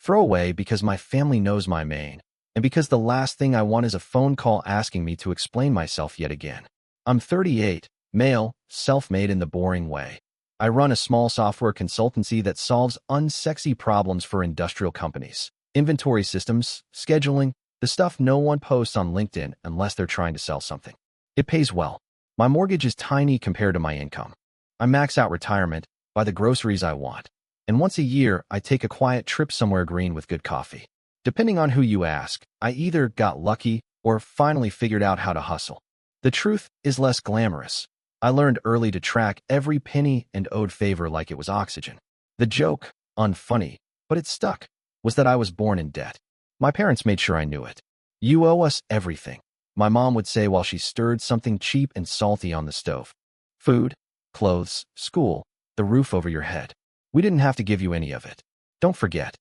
Throwaway because my family knows my main, and because the last thing I want is a phone call asking me to explain myself yet again. I'm 38, male, self-made in the boring way. I run a small software consultancy that solves unsexy problems for industrial companies. Inventory systems, scheduling, the stuff no one posts on LinkedIn unless they're trying to sell something. It pays well. My mortgage is tiny compared to my income. I max out retirement, buy the groceries I want, and once a year I take a quiet trip somewhere green with good coffee. Depending on who you ask, I either got lucky or finally figured out how to hustle. The truth is less glamorous. I learned early to track every penny and owed favor like it was oxygen. The joke, unfunny, but it stuck, was that I was born in debt. My parents made sure I knew it. You owe us everything, my mom would say while she stirred something cheap and salty on the stove. Food, clothes, school, the roof over your head. We didn't have to give you any of it. Don't forget.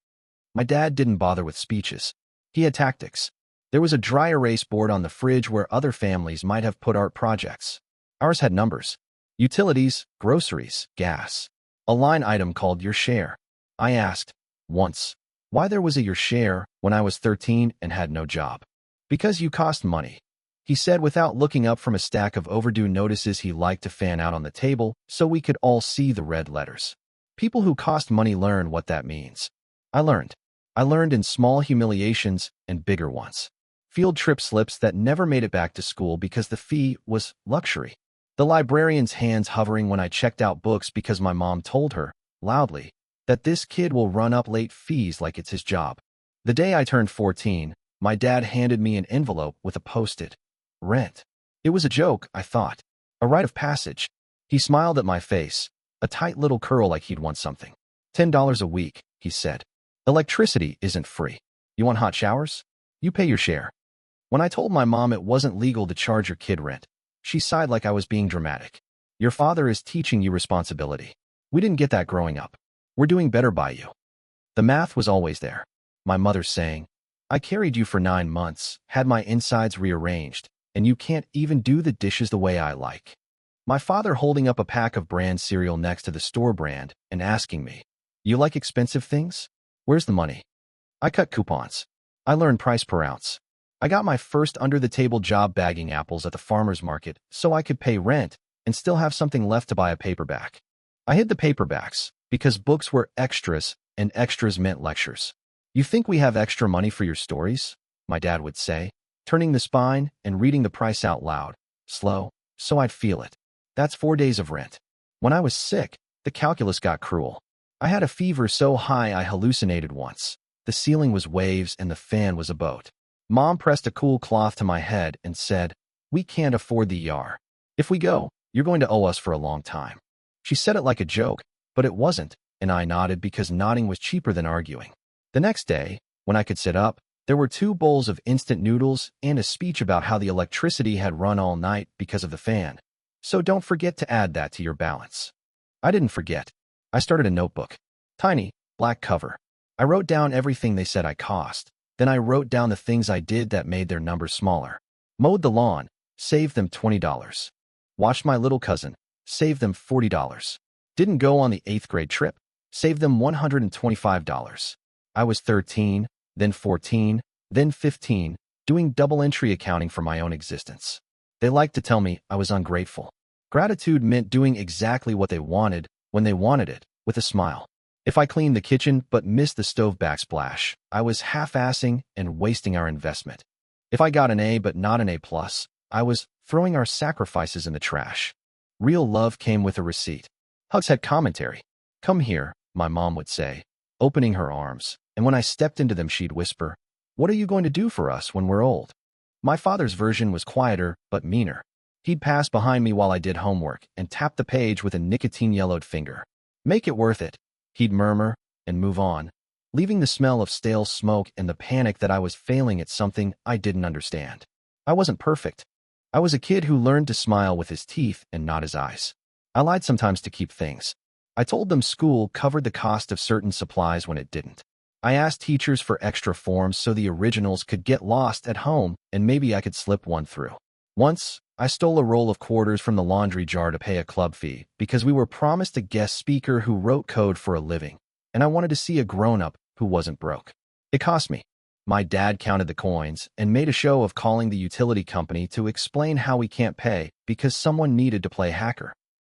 My dad didn't bother with speeches. He had tactics. There was a dry erase board on the fridge where other families might have put art projects. Ours had numbers. Utilities, groceries, gas. A line item called your share. I asked, once, why there was a your share when I was 13 and had no job. Because you cost money, he said without looking up from a stack of overdue notices he liked to fan out on the table so we could all see the red letters. People who cost money learn what that means. I learned. I learned in small humiliations and bigger ones. Field trip slips that never made it back to school because the fee was luxury. The librarian's hands hovering when I checked out books because my mom told her, loudly, that this kid will run up late fees like it's his job. The day I turned 14, my dad handed me an envelope with a post-it. Rent. It was a joke, I thought. A rite of passage. He smiled at my face, a tight little curl like he'd want something. $10 a week, he said. Electricity isn't free. You want hot showers? You pay your share. When I told my mom it wasn't legal to charge your kid rent, she sighed like I was being dramatic. Your father is teaching you responsibility. We didn't get that growing up. We're doing better by you. The math was always there. My mother saying, I carried you for 9 months, had my insides rearranged, and you can't even do the dishes the way I like. My father holding up a pack of brand cereal next to the store brand and asking me, you like expensive things? Where's the money? I cut coupons. I learned price per ounce. I got my first under-the-table job bagging apples at the farmer's market so I could pay rent and still have something left to buy a paperback. I hid the paperbacks because books were extras and extras meant lectures. You think we have extra money for your stories? My dad would say, turning the spine and reading the price out loud, slow, so I'd feel it. That's 4 days of rent. When I was sick, the calculus got cruel. I had a fever so high I hallucinated once. The ceiling was waves and the fan was a boat. Mom pressed a cool cloth to my head and said, we can't afford the ER. If we go, you're going to owe us for a long time. She said it like a joke, but it wasn't, and I nodded because nodding was cheaper than arguing. The next day, when I could sit up, there were 2 bowls of instant noodles and a speech about how the electricity had run all night because of the fan. So don't forget to add that to your balance. I didn't forget. I started a notebook. Tiny, black cover. I wrote down everything they said I cost. Then I wrote down the things I did that made their numbers smaller. Mowed the lawn, saved them $20. Watched my little cousin, saved them $40. Didn't go on the 8th grade trip, saved them $125. I was 13, then 14, then 15, doing double entry accounting for my own existence. They liked to tell me I was ungrateful. Gratitude meant doing exactly what they wanted when they wanted it, with a smile. If I cleaned the kitchen but missed the stove backsplash, I was half-assing and wasting our investment. If I got an A but not an A+, I was throwing our sacrifices in the trash. Real love came with a receipt. Hugs had commentary. Come here, my mom would say, opening her arms, and when I stepped into them she'd whisper, what are you going to do for us when we're old? My father's version was quieter but meaner. He'd pass behind me while I did homework and tap the page with a nicotine-yellowed finger. Make it worth it, he'd murmur and move on, leaving the smell of stale smoke and the panic that I was failing at something I didn't understand. I wasn't perfect. I was a kid who learned to smile with his teeth and not his eyes. I lied sometimes to keep things. I told them school covered the cost of certain supplies when it didn't. I asked teachers for extra forms so the originals could get lost at home and maybe I could slip one through. Once, I stole a roll of quarters from the laundry jar to pay a club fee because we were promised a guest speaker who wrote code for a living, and I wanted to see a grown-up who wasn't broke. It cost me. My dad counted the coins and made a show of calling the utility company to explain how we can't pay because someone needed to play hacker.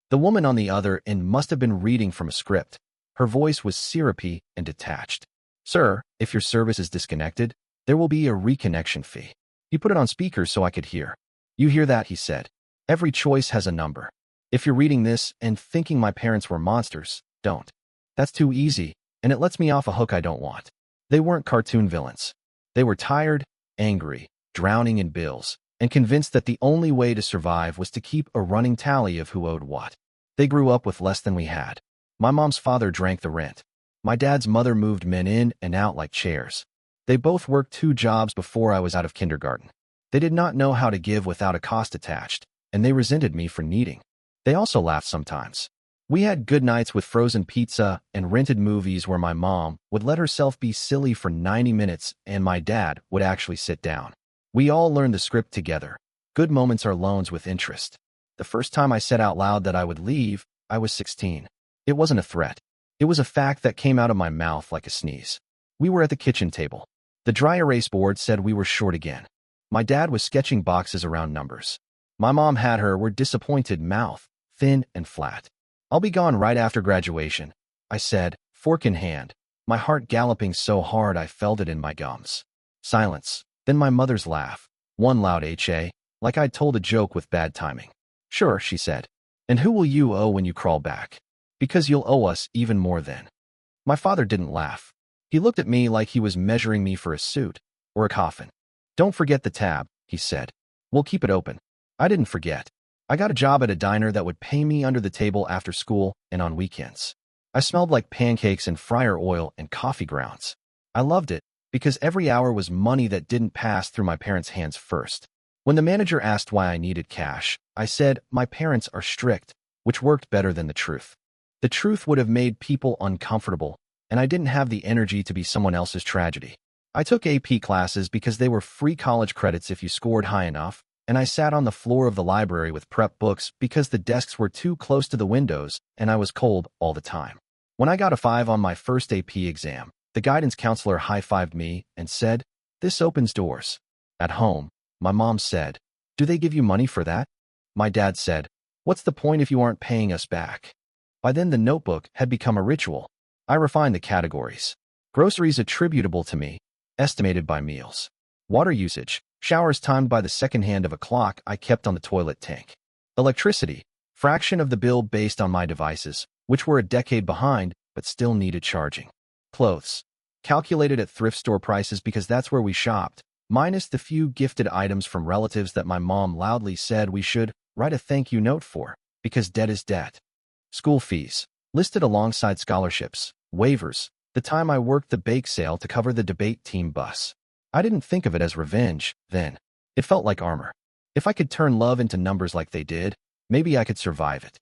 The woman on the other end must have been reading from a script. Her voice was syrupy and detached. Sir, if your service is disconnected, there will be a reconnection fee. He put it on speaker so I could hear. You hear that, he said. Every choice has a number. If you're reading this and thinking my parents were monsters, don't. That's too easy, and it lets me off a hook I don't want. They weren't cartoon villains. They were tired, angry, drowning in bills, and convinced that the only way to survive was to keep a running tally of who owed what. They grew up with less than we had. My mom's father drank the rent. My dad's mother moved men in and out like chairs. They both worked 2 jobs before I was out of kindergarten. They did not know how to give without a cost attached, and they resented me for needing. They also laughed sometimes. We had good nights with frozen pizza and rented movies where my mom would let herself be silly for 90 minutes and my dad would actually sit down. We all learned the script together. Good moments are loans with interest. The first time I said out loud that I would leave, I was 16. It wasn't a threat. It was a fact that came out of my mouth like a sneeze. We were at the kitchen table. The dry erase board said we were short again. My dad was sketching boxes around numbers. My mom had her disappointed mouth, thin and flat. I'll be gone right after graduation, I said, fork in hand, my heart galloping so hard I felt it in my gums. Silence. Then my mother's laugh. One loud HA, like I'd told a joke with bad timing. Sure, she said. And who will you owe when you crawl back? Because you'll owe us even more then. My father didn't laugh. He looked at me like he was measuring me for a suit or a coffin. Don't forget the tab, he said. We'll keep it open. I didn't forget. I got a job at a diner that would pay me under the table after school and on weekends. I smelled like pancakes and fryer oil and coffee grounds. I loved it because every hour was money that didn't pass through my parents' hands first. When the manager asked why I needed cash, I said, my parents are strict, which worked better than the truth. The truth would have made people uncomfortable, and I didn't have the energy to be someone else's tragedy. I took AP classes because they were free college credits if you scored high enough, and I sat on the floor of the library with prep books because the desks were too close to the windows and I was cold all the time. When I got a 5 on my first AP exam, the guidance counselor high-fived me and said, "This opens doors." At home, my mom said, "Do they give you money for that?" My dad said, "What's the point if you aren't paying us back?" By then the notebook had become a ritual. I refined the categories. Groceries attributable to me, estimated by meals. Water usage, showers timed by the second hand of a clock I kept on the toilet tank. Electricity, fraction of the bill based on my devices, which were a decade behind but still needed charging. Clothes, calculated at thrift store prices because that's where we shopped, minus the few gifted items from relatives that my mom loudly said we should write a thank you note for, because debt is debt. School fees, listed alongside scholarships, waivers, the time I worked the bake sale to cover the debate team bus. I didn't think of it as revenge then. It felt like armor. If I could turn love into numbers like they did, maybe I could survive it.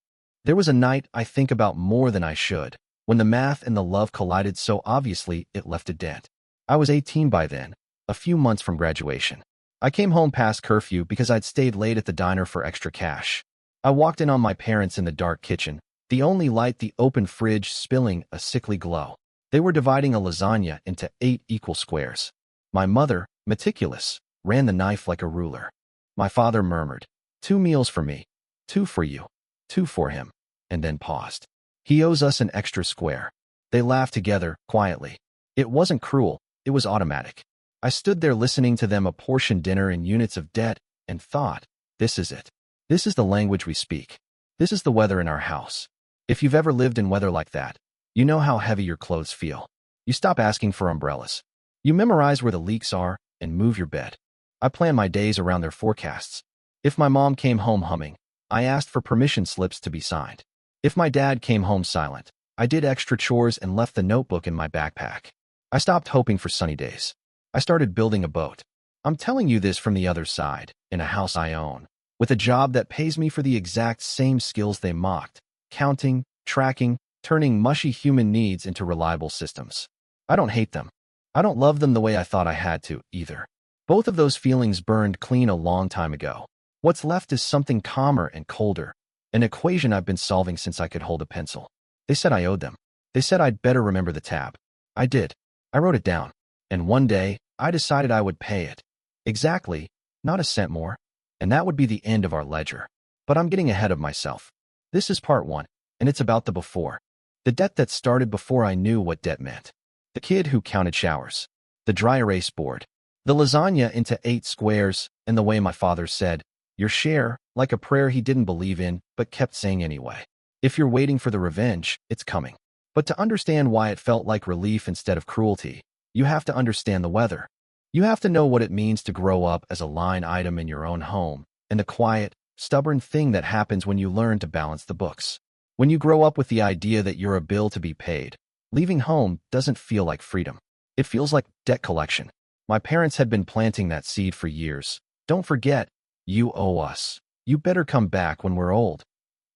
There was a night I think about more than I should, when the math and the love collided so obviously it left a dent. I was 18 by then, a few months from graduation. I came home past curfew because I'd stayed late at the diner for extra cash. I walked in on my parents in the dark kitchen, the only light the open fridge spilling a sickly glow. They were dividing a lasagna into 8 equal squares. My mother, meticulous, ran the knife like a ruler. My father murmured, 2 meals for me, 2 for you, 2 for him, and then paused. He owes us an extra square. They laughed together, quietly. It wasn't cruel, it was automatic. I stood there listening to them apportion dinner in units of debt and thought, this is it. This is the language we speak. This is the weather in our house. If you've ever lived in weather like that, you know how heavy your clothes feel. You stop asking for umbrellas. You memorize where the leaks are and move your bed. I plan my days around their forecasts. If my mom came home humming, I asked for permission slips to be signed. If my dad came home silent, I did extra chores and left the notebook in my backpack. I stopped hoping for sunny days. I started building a boat. I'm telling you this from the other side, in a house I own, with a job that pays me for the exact same skills they mocked: counting, tracking, turning mushy human needs into reliable systems. I don't hate them. I don't love them the way I thought I had to, either. Both of those feelings burned clean a long time ago. What's left is something calmer and colder, an equation I've been solving since I could hold a pencil. They said I owed them. They said I'd better remember the tab. I did. I wrote it down, and one day, I decided I would pay it. Exactly, not a cent more. And that would be the end of our ledger. But I'm getting ahead of myself. This is part one, and it's about the before. The debt that started before I knew what debt meant. The kid who counted showers. The dry erase board. The lasagna into 8 squares, and the way my father said, your share, like a prayer he didn't believe in, but kept saying anyway. If you're waiting for the revenge, it's coming. But to understand why it felt like relief instead of cruelty, you have to understand the weather. You have to know what it means to grow up as a line item in your own home, and the quiet, stubborn thing that happens when you learn to balance the books. When you grow up with the idea that you're a bill to be paid, leaving home doesn't feel like freedom. It feels like debt collection. My parents had been planting that seed for years. Don't forget, you owe us. You better come back when we're old.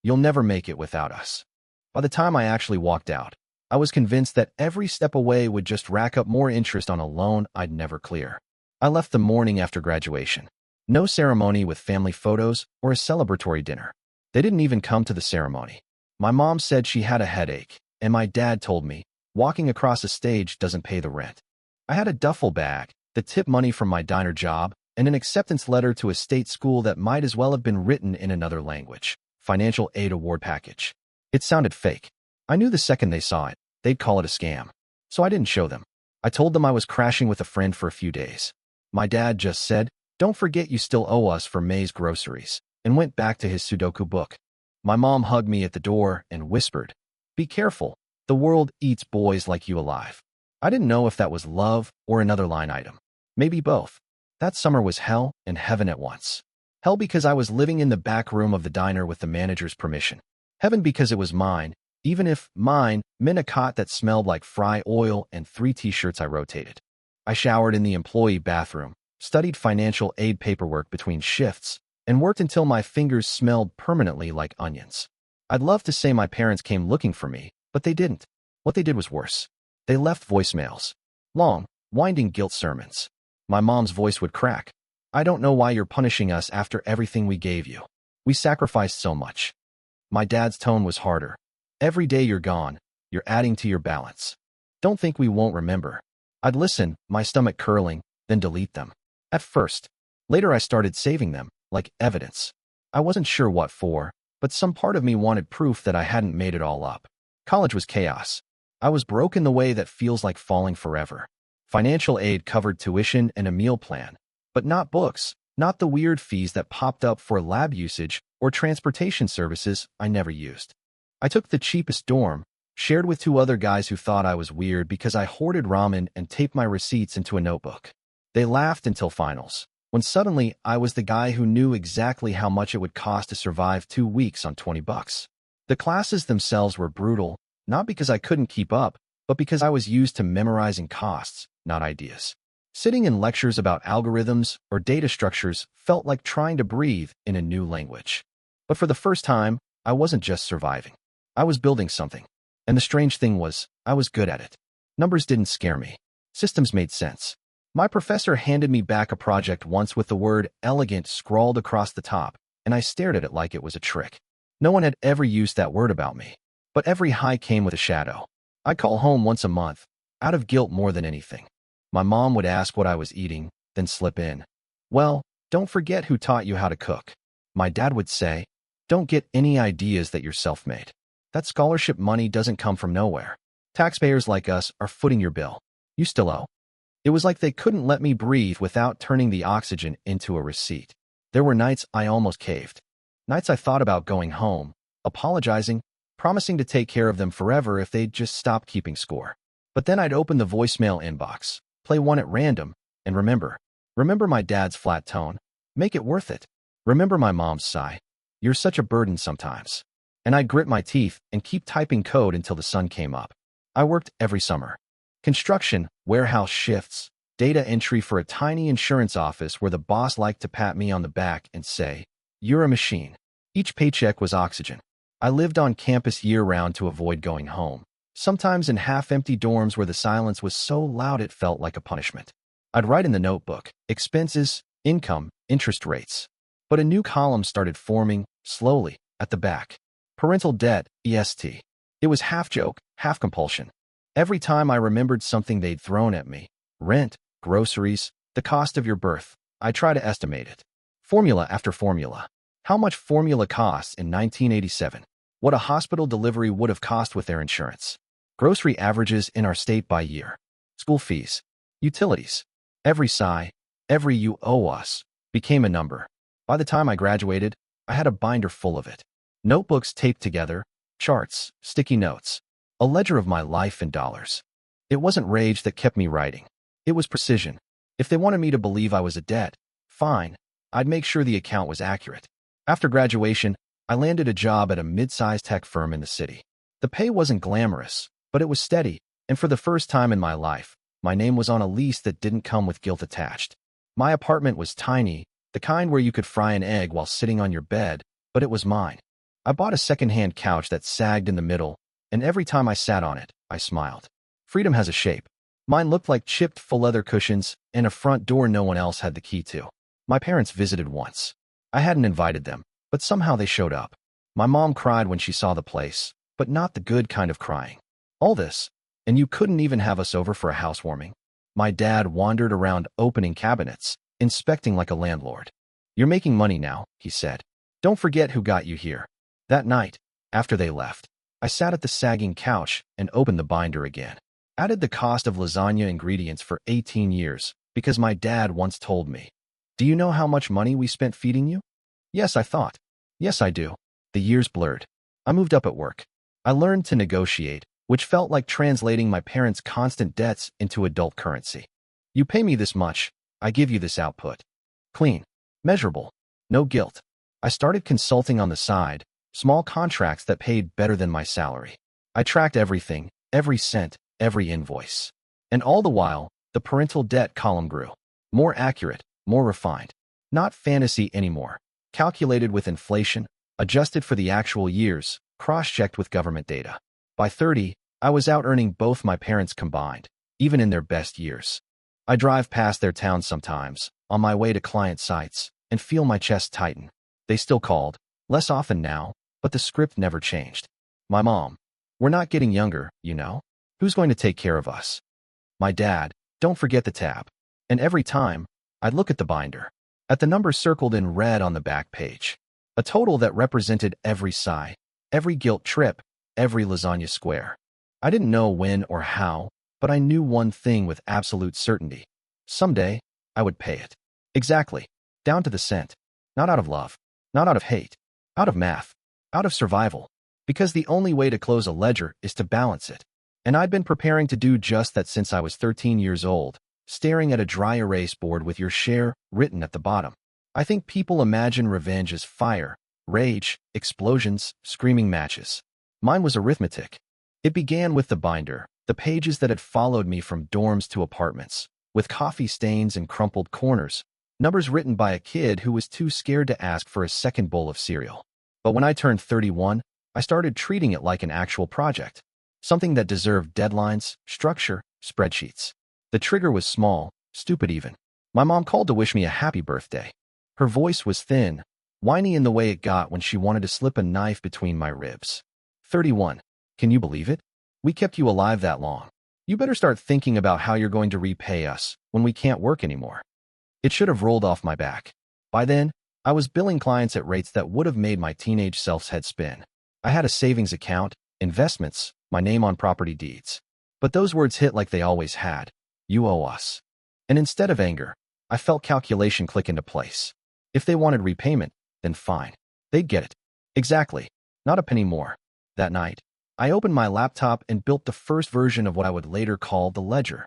You'll never make it without us. By the time I actually walked out, I was convinced that every step away would just rack up more interest on a loan I'd never clear. I left the morning after graduation. No ceremony with family photos or a celebratory dinner. They didn't even come to the ceremony. My mom said she had a headache, and my dad told me, walking across a stage doesn't pay the rent. I had a duffel bag, the tip money from my diner job, and an acceptance letter to a state school that might as well have been written in another language. Financial aid award package. It sounded fake. I knew the second they saw it, they'd call it a scam. So I didn't show them. I told them I was crashing with a friend for a few days. My dad just said, don't forget you still owe us for May's groceries, and went back to his Sudoku book. My mom hugged me at the door and whispered, be careful, the world eats boys like you alive. I didn't know if that was love or another line item. Maybe both. That summer was hell and heaven at once. Hell because I was living in the back room of the diner with the manager's permission. Heaven because it was mine, even if mine meant a cot that smelled like fry oil and 3 t-shirts I rotated. I showered in the employee bathroom, studied financial aid paperwork between shifts, and worked until my fingers smelled permanently like onions. I'd love to say my parents came looking for me, but they didn't. What they did was worse. They left voicemails. Long, winding guilt sermons. My mom's voice would crack. I don't know why you're punishing us after everything we gave you. We sacrificed so much. My dad's tone was harder. Every day you're gone, you're adding to your balance. Don't think we won't remember. I'd listen, my stomach curling, then delete them. At first. Later I started saving them, like evidence. I wasn't sure what for, but some part of me wanted proof that I hadn't made it all up. College was chaos. I was broke in the way that feels like falling forever. Financial aid covered tuition and a meal plan, but not books, not the weird fees that popped up for lab usage or transportation services I never used. I took the cheapest dorm, shared with 2 other guys who thought I was weird because I hoarded ramen and taped my receipts into a notebook. They laughed until finals, when suddenly I was the guy who knew exactly how much it would cost to survive 2 weeks on $20. The classes themselves were brutal, not because I couldn't keep up, but because I was used to memorizing costs, not ideas. Sitting in lectures about algorithms or data structures felt like trying to breathe in a new language. But for the first time, I wasn't just surviving. I was building something. And the strange thing was, I was good at it. Numbers didn't scare me. Systems made sense. My professor handed me back a project once with the word elegant scrawled across the top, and I stared at it like it was a trick. No one had ever used that word about me. But every high came with a shadow. I'd call home once a month, out of guilt more than anything. My mom would ask what I was eating, then slip in, well, don't forget who taught you how to cook. My dad would say, don't get any ideas that you're self-made. That scholarship money doesn't come from nowhere. Taxpayers like us are footing your bill. You still owe. It was like they couldn't let me breathe without turning the oxygen into a receipt. There were nights I almost caved. Nights I thought about going home, apologizing, promising to take care of them forever if they'd just stop keeping score. But then I'd open the voicemail inbox, play one at random, and remember my dad's flat tone. Make it worth it. Remember my mom's sigh. You're such a burden sometimes. And I'd grit my teeth and keep typing code until the sun came up. I worked every summer. Construction, warehouse shifts, data entry for a tiny insurance office where the boss liked to pat me on the back and say, you're a machine. Each paycheck was oxygen. I lived on campus year-round to avoid going home, sometimes in half-empty dorms where the silence was so loud it felt like a punishment. I'd write in the notebook, expenses, income, interest rates. But a new column started forming, slowly, at the back. Parental debt, EST. It was half joke, half compulsion. Every time I remembered something they'd thrown at me, rent, groceries, the cost of your birth, I try to estimate it. Formula after formula. How much formula costs in 1987? What a hospital delivery would have cost with their insurance. Grocery averages in our state by year. School fees. Utilities. Every sigh, every you owe us, became a number. By the time I graduated, I had a binder full of it. Notebooks taped together, charts, sticky notes, a ledger of my life in dollars. It wasn't rage that kept me writing. It was precision. If they wanted me to believe I was a debt, fine, I'd make sure the account was accurate. After graduation, I landed a job at a mid-sized tech firm in the city. The pay wasn't glamorous, but it was steady, and for the first time in my life, my name was on a lease that didn't come with guilt attached. My apartment was tiny, the kind where you could fry an egg while sitting on your bed, but it was mine. I bought a second-hand couch that sagged in the middle, and every time I sat on it, I smiled. Freedom has a shape. Mine looked like chipped full leather cushions and a front door no one else had the key to. My parents visited once. I hadn't invited them, but somehow they showed up. My mom cried when she saw the place, but not the good kind of crying. All this, and you couldn't even have us over for a housewarming. My dad wandered around opening cabinets, inspecting like a landlord. You're making money now, he said. Don't forget who got you here. That night, after they left, I sat at the sagging couch and opened the binder again. Added the cost of lasagna ingredients for 18 years, because my dad once told me. Do you know how much money we spent feeding you? Yes, I thought. Yes, I do. The years blurred. I moved up at work. I learned to negotiate, which felt like translating my parents' constant debts into adult currency. You pay me this much, I give you this output. Clean. Measurable. No guilt. I started consulting on the side, small contracts that paid better than my salary. I tracked everything, every cent, every invoice. And all the while, the parental debt column grew. More accurate, more refined. Not fantasy anymore. Calculated with inflation, adjusted for the actual years, cross-checked with government data. By 30, I was out earning both my parents combined, even in their best years. I drive past their town sometimes, on my way to client sites, and feel my chest tighten. They still called, less often now, but the script never changed. My mom. We're not getting younger, you know. Who's going to take care of us? My dad. Don't forget the tab. And every time, I'd look at the binder, at the number circled in red on the back page. A total that represented every sigh, every guilt trip, every lasagna square. I didn't know when or how, but I knew one thing with absolute certainty. Someday, I would pay it. Exactly. Down to the cent. Not out of love. Not out of hate. Out of math. Out of survival. Because the only way to close a ledger is to balance it. And I'd been preparing to do just that since I was 13 years old, staring at a dry erase board with your share written at the bottom. I think people imagine revenge as fire, rage, explosions, screaming matches. Mine was arithmetic. It began with the binder, the pages that had followed me from dorms to apartments, with coffee stains and crumpled corners, numbers written by a kid who was too scared to ask for a second bowl of cereal. But when I turned 31, I started treating it like an actual project, something that deserved deadlines, structure, spreadsheets. The trigger was small, stupid even. My mom called to wish me a happy birthday. Her voice was thin, whiny in the way it got when she wanted to slip a knife between my ribs. 31. Can you believe it? We kept you alive that long. You better start thinking about how you're going to repay us when we can't work anymore. It should have rolled off my back. By then, I was billing clients at rates that would have made my teenage self's head spin. I had a savings account, investments, my name on property deeds. But those words hit like they always had. You owe us. And instead of anger, I felt calculation click into place. If they wanted repayment, then fine. They'd get it. Exactly. Not a penny more. That night, I opened my laptop and built the first version of what I would later call the ledger.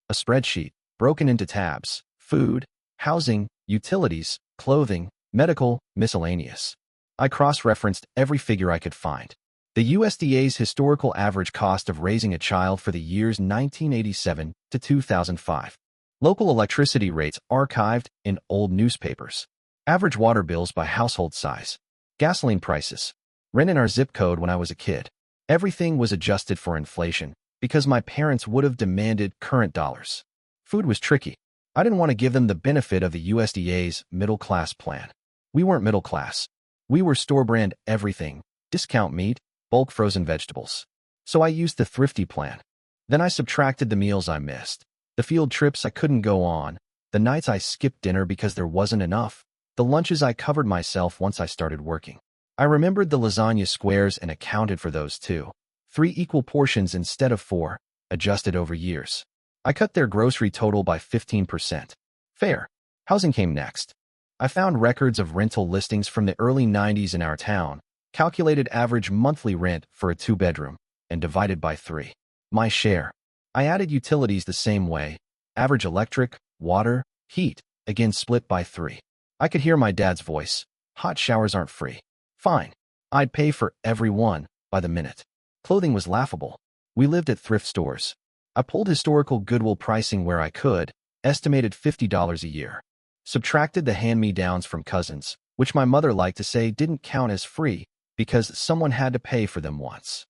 A spreadsheet, broken into tabs: food, housing, utilities, clothing, medical, miscellaneous. I cross-referenced every figure I could find. The USDA's historical average cost of raising a child for the years 1987 to 2005. Local electricity rates archived in old newspapers. Average water bills by household size. Gasoline prices. Rent in our zip code when I was a kid. Everything was adjusted for inflation because my parents would have demanded current dollars. Food was tricky. I didn't want to give them the benefit of the USDA's middle-class plan. We weren't middle class. We were store-brand everything, discount meat, bulk frozen vegetables. So I used the thrifty plan. Then I subtracted the meals I missed, the field trips I couldn't go on, the nights I skipped dinner because there wasn't enough, the lunches I covered myself once I started working. I remembered the lasagna squares and accounted for those too. 3 equal portions instead of 4, adjusted over years. I cut their grocery total by 15%. Fair. Housing came next. I found records of rental listings from the early 90s in our town, calculated average monthly rent for a 2-bedroom, and divided by 3. My share. I added utilities the same way. Average electric, water, heat, again split by 3. I could hear my dad's voice. Hot showers aren't free. Fine. I'd pay for every one by the minute. Clothing was laughable. We lived at thrift stores. I pulled historical Goodwill pricing where I could, estimated $50 a year. Subtracted the hand-me-downs from cousins, which my mother liked to say didn't count as free because someone had to pay for them once.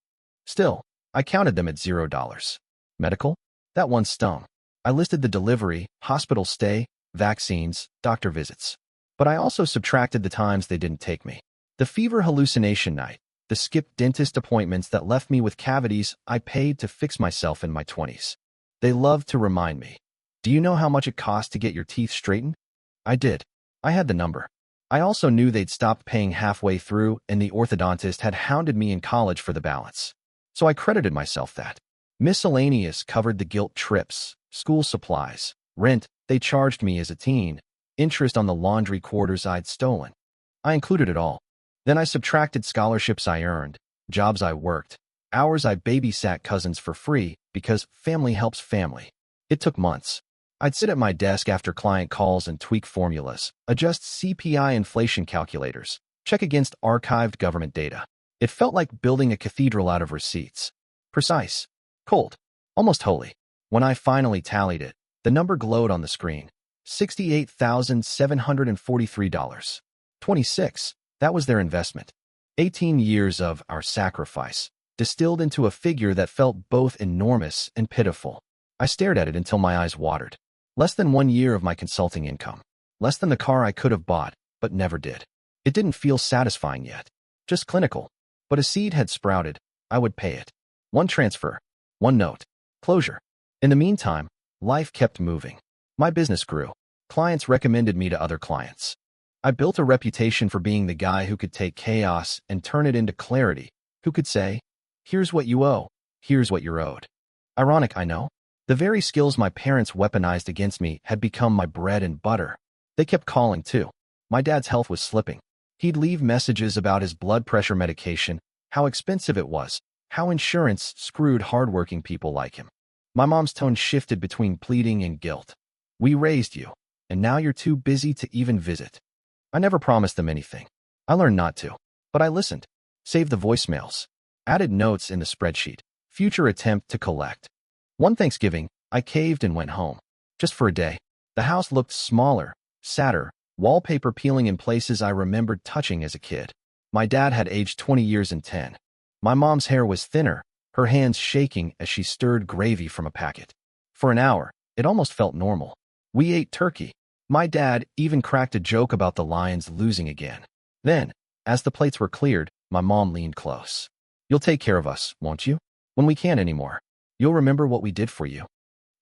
Still, I counted them at $0. Medical? That one stung. I listed the delivery, hospital stay, vaccines, doctor visits. But I also subtracted the times they didn't take me. The fever hallucination night, the skipped dentist appointments that left me with cavities I paid to fix myself in my 20s. They loved to remind me. Do you know how much it cost to get your teeth straightened? I did. I had the number. I also knew they'd stopped paying halfway through and the orthodontist had hounded me in college for the balance. So I credited myself that. Miscellaneous covered the guilt trips, school supplies, rent they charged me as a teen, interest on the laundry quarters I'd stolen. I included it all. Then I subtracted scholarships I earned, jobs I worked, hours I babysat cousins for free because family helps family. It took months. I'd sit at my desk after client calls and tweak formulas, adjust CPI inflation calculators, check against archived government data. It felt like building a cathedral out of receipts. Precise, cold, almost holy. When I finally tallied it, the number glowed on the screen. $68,743. 26. That was their investment. 18 years of our sacrifice, distilled into a figure that felt both enormous and pitiful. I stared at it until my eyes watered. Less than 1 year of my consulting income. Less than the car I could have bought, but never did. It didn't feel satisfying yet. Just clinical. But a seed had sprouted. I would pay it. One transfer. One note. Closure. In the meantime, life kept moving. My business grew. Clients recommended me to other clients. I built a reputation for being the guy who could take chaos and turn it into clarity, who could say, here's what you owe, here's what you're owed. Ironic, I know. The very skills my parents weaponized against me had become my bread and butter. They kept calling, too. My dad's health was slipping. He'd leave messages about his blood pressure medication, how expensive it was, how insurance screwed hardworking people like him. My mom's tone shifted between pleading and guilt. We raised you, and now you're too busy to even visit. I never promised them anything. I learned not to. But I listened. Saved the voicemails. Added notes in the spreadsheet. Future attempt to collect. One Thanksgiving, I caved and went home. Just for a day. The house looked smaller, sadder, wallpaper peeling in places I remembered touching as a kid. My dad had aged 20 years and 10. My mom's hair was thinner, her hands shaking as she stirred gravy from a packet. For an hour, it almost felt normal. We ate turkey. My dad even cracked a joke about the Lions losing again. Then, as the plates were cleared, my mom leaned close. You'll take care of us, won't you? When we can't anymore. You'll remember what we did for you.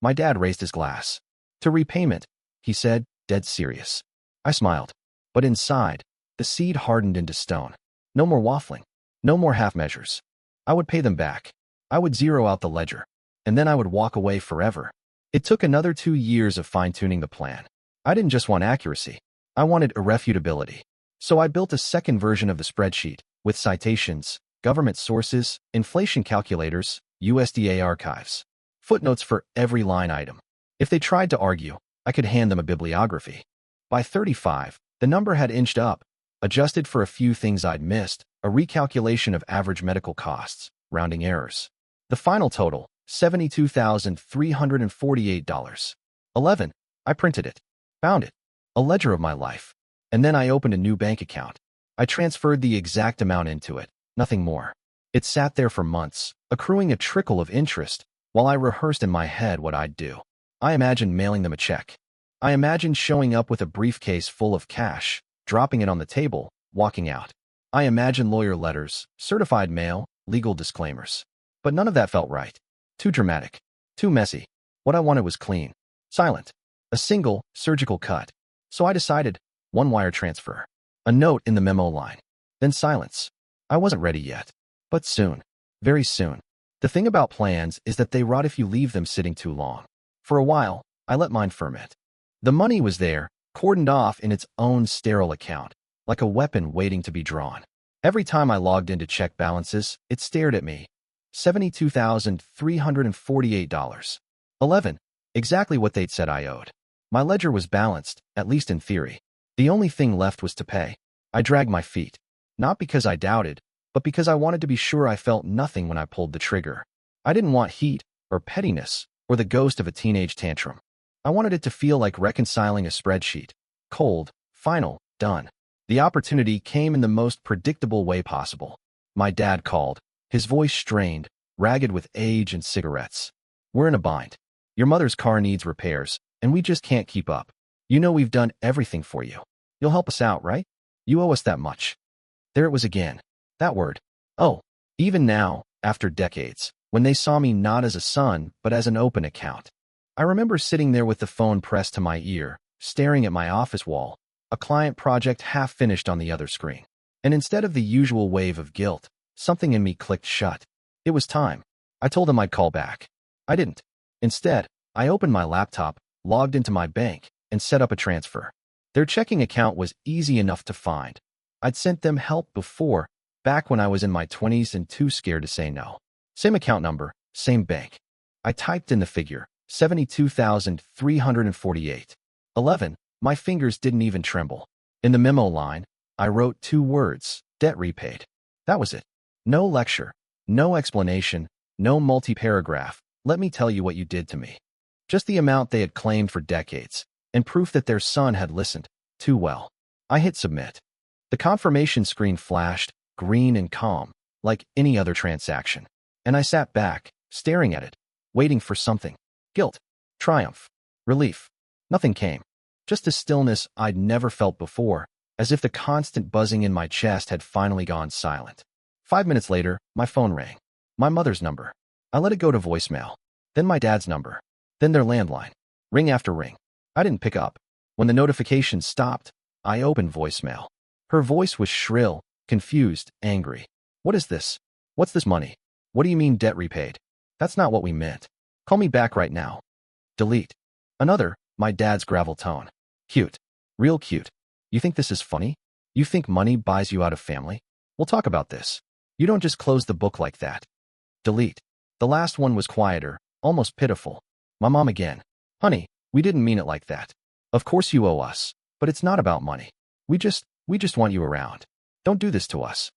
My dad raised his glass. To repayment, he said, dead serious. I smiled. But inside, the seed hardened into stone. No more waffling. No more half measures. I would pay them back. I would zero out the ledger. And then I would walk away forever. It took another 2 years of fine-tuning the plan. I didn't just want accuracy. I wanted irrefutability. So I built a second version of the spreadsheet, with citations, government sources, inflation calculators, USDA archives, footnotes for every line item. If they tried to argue, I could hand them a bibliography. By 35, the number had inched up, adjusted for a few things I'd missed, a recalculation of average medical costs, rounding errors. The final total, $72,348. 11. I printed it. Found it. A ledger of my life. And then I opened a new bank account. I transferred the exact amount into it, nothing more. It sat there for months, accruing a trickle of interest, while I rehearsed in my head what I'd do. I imagined mailing them a check. I imagined showing up with a briefcase full of cash, dropping it on the table, walking out. I imagined lawyer letters, certified mail, legal disclaimers. But none of that felt right. Too dramatic. Too messy. What I wanted was clean. Silent. A single, surgical cut. So I decided, one wire transfer. A note in the memo line. Then silence. I wasn't ready yet. But soon. Very soon. The thing about plans is that they rot if you leave them sitting too long. For a while, I let mine ferment. The money was there, cordoned off in its own sterile account, like a weapon waiting to be drawn. Every time I logged in to check balances, it stared at me. $72,348. 11. Exactly what they'd said I owed. My ledger was balanced, at least in theory. The only thing left was to pay. I dragged my feet. Not because I doubted, but because I wanted to be sure I felt nothing when I pulled the trigger. I didn't want heat, or pettiness, or the ghost of a teenage tantrum. I wanted it to feel like reconciling a spreadsheet. Cold, final, done. The opportunity came in the most predictable way possible. My dad called, his voice strained, ragged with age and cigarettes. We're in a bind. Your mother's car needs repairs, and we just can't keep up. You know we've done everything for you. You'll help us out, right? You owe us that much. There it was again. That word. Oh, even now, after decades, when they saw me not as a son, but as an open account. I remember sitting there with the phone pressed to my ear, staring at my office wall, a client project half finished on the other screen. And instead of the usual wave of guilt, something in me clicked shut. It was time. I told them I'd call back. I didn't. Instead, I opened my laptop, logged into my bank, and set up a transfer. Their checking account was easy enough to find. I'd sent them help before, back when I was in my 20s and too scared to say no. Same account number, same bank. I typed in the figure, 72,348. 11. My fingers didn't even tremble. In the memo line, I wrote 2 words, debt repaid. That was it. No lecture, no explanation, no multi-paragraph, let me tell you what you did to me. Just the amount they had claimed for decades, and proof that their son had listened, too well. I hit submit. The confirmation screen flashed, green and calm, like any other transaction. And I sat back, staring at it, waiting for something. Guilt, triumph, relief. Nothing came. Just a stillness I'd never felt before, as if the constant buzzing in my chest had finally gone silent. 5 minutes later, my phone rang. My mother's number. I let it go to voicemail. Then my dad's number. Then their landline. Ring after ring. I didn't pick up. When the notification stopped, I opened voicemail. Her voice was shrill, confused, angry. What is this? What's this money? What do you mean debt repaid? That's not what we meant. Call me back right now. Delete. Another, my dad's gravel tone. Cute. Real cute. You think this is funny? You think money buys you out of family? We'll talk about this. You don't just close the book like that. Delete. The last one was quieter, almost pitiful. My mom again. Honey, we didn't mean it like that. Of course you owe us, but it's not about money. We just want you around. Don't do this to us.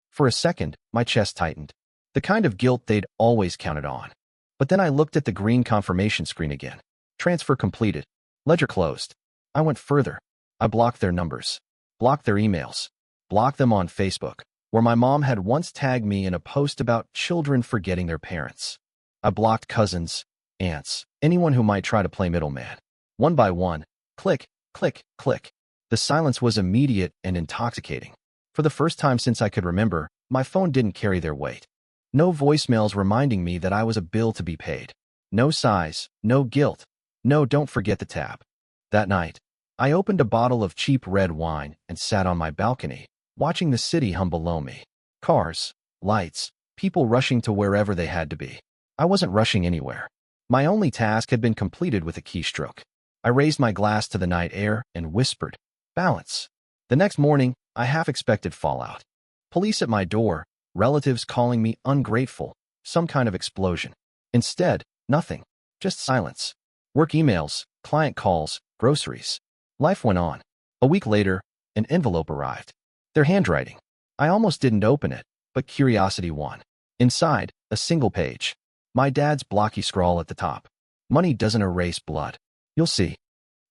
For a second, my chest tightened. The kind of guilt they'd always counted on. But then I looked at the green confirmation screen again. Transfer completed. Ledger closed. I went further. I blocked their numbers. Blocked their emails. Blocked them on Facebook, where my mom had once tagged me in a post about children forgetting their parents. I blocked cousins, aunts, anyone who might try to play middleman. One by one, click, click, click. The silence was immediate and intoxicating. For the first time since I could remember, my phone didn't carry their weight. No voicemails reminding me that I was a bill to be paid. No sighs, no guilt. No, don't forget the tab. That night, I opened a bottle of cheap red wine and sat on my balcony, watching the city hum below me. Cars, lights, people rushing to wherever they had to be. I wasn't rushing anywhere. My only task had been completed with a keystroke. I raised my glass to the night air and whispered, balance. The next morning, I half expected fallout. Police at my door, relatives calling me ungrateful, some kind of explosion. Instead, nothing. Just silence. Work emails, client calls, groceries. Life went on. A week later, an envelope arrived. Their handwriting. I almost didn't open it, but curiosity won. Inside, a single page. My dad's blocky scrawl at the top. Money doesn't erase blood. You'll see.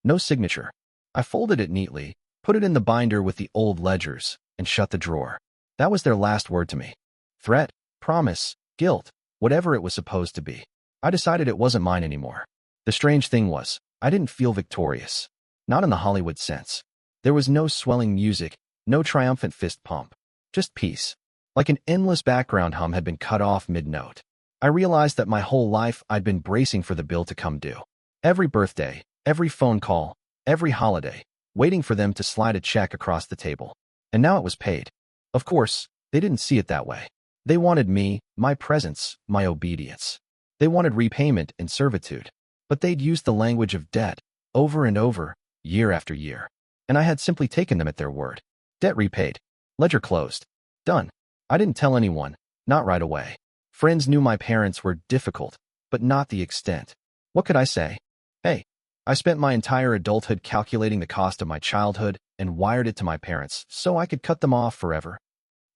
No signature. I folded it neatly, put it in the binder with the old ledgers, and shut the drawer. That was their last word to me. Threat, promise, guilt, whatever it was supposed to be. I decided it wasn't mine anymore. The strange thing was, I didn't feel victorious. Not in the Hollywood sense. There was no swelling music, no triumphant fist pump. Just peace. Like an endless background hum had been cut off mid-note. I realized that my whole life I'd been bracing for the bill to come due. Every birthday, every phone call, every holiday, waiting for them to slide a check across the table. And now it was paid. Of course, they didn't see it that way. They wanted me, my presence, my obedience. They wanted repayment and servitude. But they'd used the language of debt over and over, year after year. And I had simply taken them at their word. Debt repaid. Ledger closed. Done. I didn't tell anyone, not right away. Friends knew my parents were difficult, but not the extent. What could I say? Hey, I spent my entire adulthood calculating the cost of my childhood and wired it to my parents so I could cut them off forever.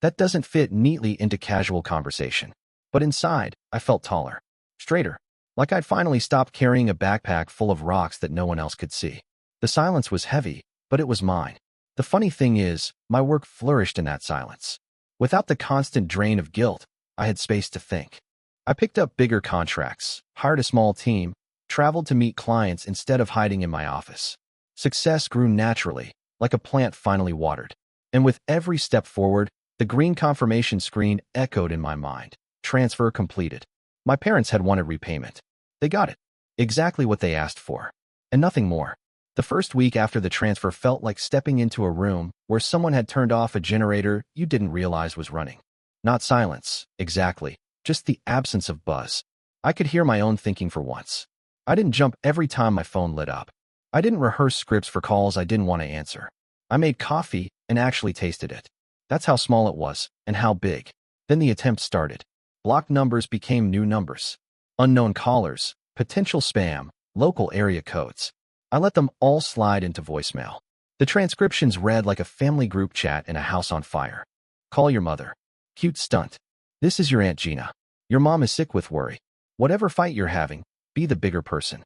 That doesn't fit neatly into casual conversation. But inside, I felt taller, straighter, like I'd finally stopped carrying a backpack full of rocks that no one else could see. The silence was heavy, but it was mine. The funny thing is, my work flourished in that silence. Without the constant drain of guilt, I had space to think. I picked up bigger contracts, hired a small team, traveled to meet clients instead of hiding in my office. Success grew naturally, like a plant finally watered. And with every step forward, the green confirmation screen echoed in my mind. Transfer completed. My parents had wanted repayment. They got it. Exactly what they asked for. And nothing more. The first week after the transfer felt like stepping into a room where someone had turned off a generator you didn't realize was running. Not silence, exactly, just the absence of buzz. I could hear my own thinking for once. I didn't jump every time my phone lit up. I didn't rehearse scripts for calls I didn't want to answer. I made coffee and actually tasted it. That's how small it was, and how big. Then the attempt started. Blocked numbers became new numbers. Unknown callers, potential spam, local area codes. I let them all slide into voicemail. The transcriptions read like a family group chat in a house on fire. Call your mother. Cute stunt. This is your Aunt Gina. Your mom is sick with worry. Whatever fight you're having, be the bigger person.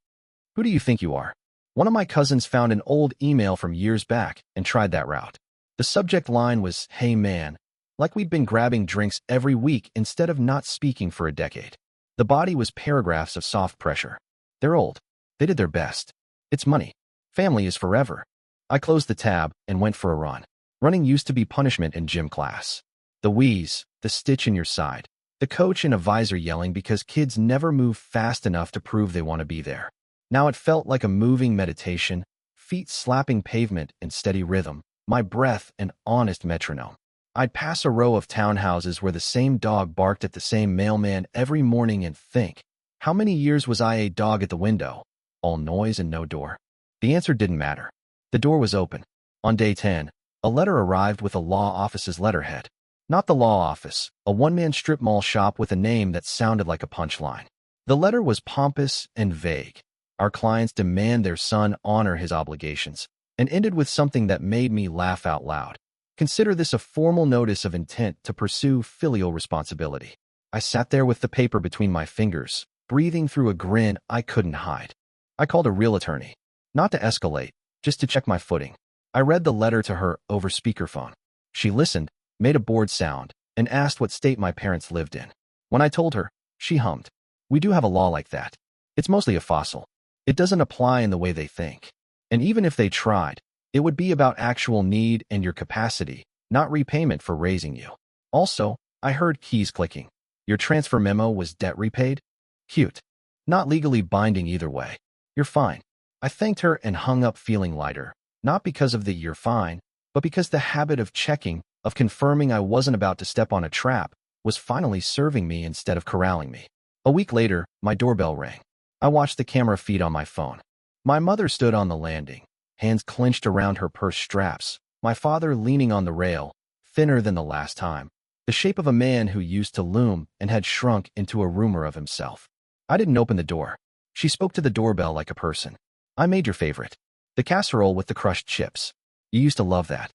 Who do you think you are? One of my cousins found an old email from years back and tried that route. The subject line was, "Hey man," like we'd been grabbing drinks every week instead of not speaking for a decade. The body was paragraphs of soft pressure. They're old. They did their best. It's money. Family is forever. I closed the tab and went for a run. Running used to be punishment in gym class. The wheeze, the stitch in your side, the coach and a visor yelling because kids never move fast enough to prove they want to be there. Now it felt like a moving meditation, feet slapping pavement in steady rhythm, my breath an honest metronome. I'd pass a row of townhouses where the same dog barked at the same mailman every morning and think, how many years was I a dog at the window? All noise and no door. The answer didn't matter. The door was open. On day 10, a letter arrived with a law office's letterhead. Not the law office, a one-man strip mall shop with a name that sounded like a punchline. The letter was pompous and vague. Our clients demand their son honor his obligations, and ended with something that made me laugh out loud. Consider this a formal notice of intent to pursue filial responsibility. I sat there with the paper between my fingers, breathing through a grin I couldn't hide. I called a real attorney. Not to escalate, just to check my footing. I read the letter to her over speakerphone. She listened, made a bored sound, and asked what state my parents lived in. When I told her, she hummed. We do have a law like that. It's mostly a fossil. It doesn't apply in the way they think. And even if they tried, it would be about actual need and your capacity, not repayment for raising you. Also, I heard keys clicking. Your transfer memo was debt repaid? Cute. Not legally binding either way. You're fine. I thanked her and hung up feeling lighter, not because of the "you're fine," but because the habit of checking, of confirming I wasn't about to step on a trap, was finally serving me instead of corralling me. A week later, my doorbell rang. I watched the camera feed on my phone. My mother stood on the landing, hands clenched around her purse straps, my father leaning on the rail, thinner than the last time, the shape of a man who used to loom and had shrunk into a rumor of himself. I didn't open the door. She spoke to the doorbell like a person. I made your favorite. The casserole with the crushed chips. You used to love that.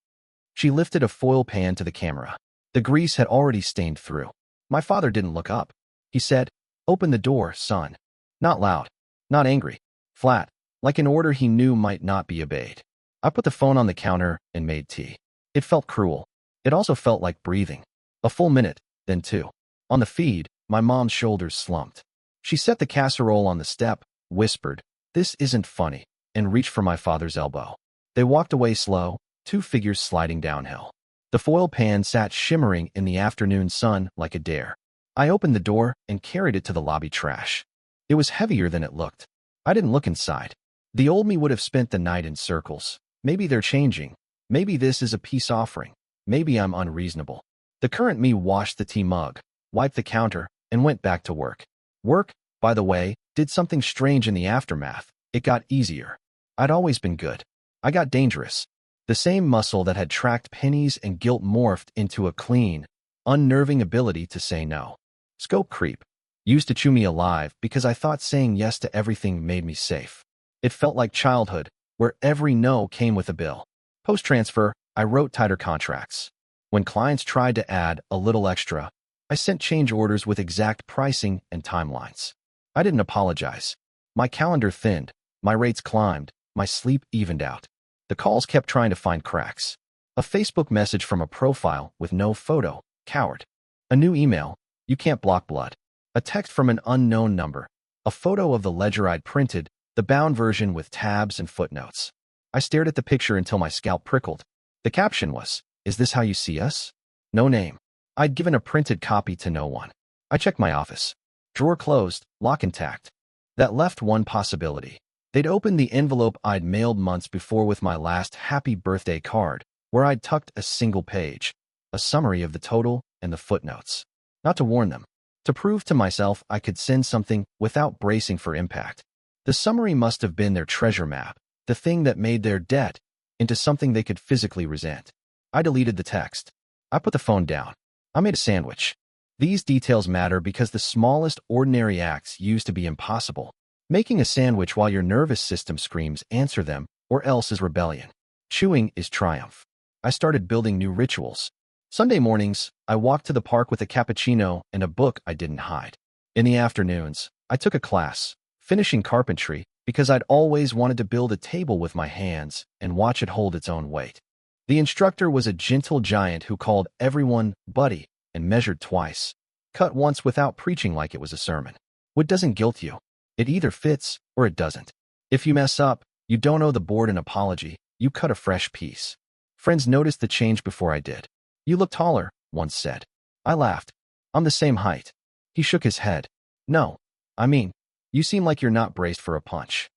She lifted a foil pan to the camera. The grease had already stained through. My father didn't look up. He said, "Open the door, son." Not loud, not angry, flat, like an order he knew might not be obeyed. I put the phone on the counter and made tea. It felt cruel. It also felt like breathing. A full minute, then two. On the feed, my mom's shoulders slumped. She set the casserole on the step, whispered, "This isn't funny," and reached for my father's elbow. They walked away slow, two figures sliding downhill. The foil pan sat shimmering in the afternoon sun like a dare. I opened the door and carried it to the lobby trash. It was heavier than it looked. I didn't look inside. The old me would have spent the night in circles. Maybe they're changing. Maybe this is a peace offering. Maybe I'm unreasonable. The current me washed the tea mug, wiped the counter, and went back to work. Work, by the way, did something strange in the aftermath. It got easier. I'd always been good. I got dangerous. The same muscle that had tracked pennies and guilt morphed into a clean, unnerving ability to say no. Scope creep used to chew me alive because I thought saying yes to everything made me safe. It felt like childhood, where every no came with a bill. Post-transfer, I wrote tighter contracts. When clients tried to add a little extra, I sent change orders with exact pricing and timelines. I didn't apologize. My calendar thinned, my rates climbed, my sleep evened out. The calls kept trying to find cracks. A Facebook message from a profile with no photo, coward. A new email, you can't block blood. A text from an unknown number. A photo of the ledger I'd printed, the bound version with tabs and footnotes. I stared at the picture until my scalp prickled. The caption was, "Is this how you see us?" No name. I'd given a printed copy to no one. I checked my office. Drawer closed, lock intact. That left one possibility. They'd opened the envelope I'd mailed months before with my last happy birthday card, where I'd tucked a single page, a summary of the total and the footnotes. Not to warn them, to prove to myself I could send something without bracing for impact. The summary must have been their treasure map, the thing that made their debt into something they could physically resent. I deleted the text. I put the phone down. I made a sandwich. These details matter because the smallest ordinary acts used to be impossible. Making a sandwich while your nervous system screams, "Answer them," or else is rebellion. Chewing is triumph. I started building new rituals. Sunday mornings, I walked to the park with a cappuccino and a book I didn't hide. In the afternoons, I took a class, finishing carpentry, because I'd always wanted to build a table with my hands and watch it hold its own weight. The instructor was a gentle giant who called everyone buddy and measured twice. Cut once without preaching like it was a sermon. Wood doesn't guilt you. It either fits or it doesn't. If you mess up, you don't owe the board an apology. You cut a fresh piece. Friends noticed the change before I did. "You look taller," once said. I laughed. "I'm the same height." He shook his head. "No, I mean, you seem like you're not braced for a punch."